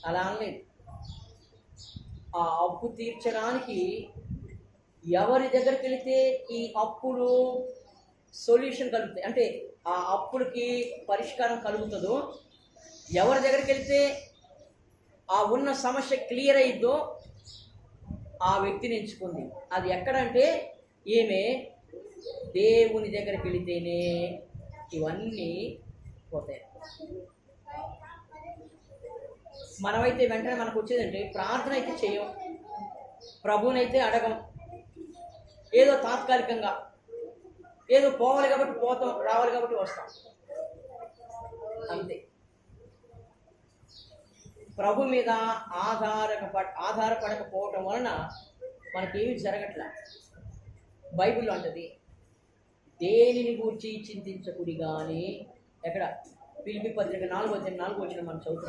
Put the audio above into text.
అలా అనలేదు. ఆ అప్పు తీర్చడానికి ఎవరి దగ్గరికి వెళితే ఈ అప్పులు సొల్యూషన్ కలుగుతాయి, అంటే ఆ అప్పులకి పరిష్కారం కలుగుతుందో, ఎవరి దగ్గరికి వెళితే ఆ ఉన్న సమస్య క్లియర్ అయ్యిద్దో ఆ వ్యక్తిని ఎంచుకుంది. అది ఎక్కడంటే ఈమె దేవుని దగ్గరికి వెళితేనే ఇవన్నీ పోతాయి. మనమైతే వెంటనే మనకు వచ్చేదంటే ప్రార్థన అయితే చేయం, ప్రభువునైతే అడగం, ఏదో తాత్కాలికంగా ఏదో పోవాలి కాబట్టి పోతాం, రావాలి కాబట్టి వస్తాం, అంతే. ప్రభు మీద ఆధారపడకపోవటం వలన మనకేమీ జరగట్లా. బైబిల్లో అంటది, దేనిని గూర్చి చింతించకుడి కానీ, ఎక్కడ? ఫిలిప్పీ పత్రిక 4:4 మనం చదువుతున్నాం.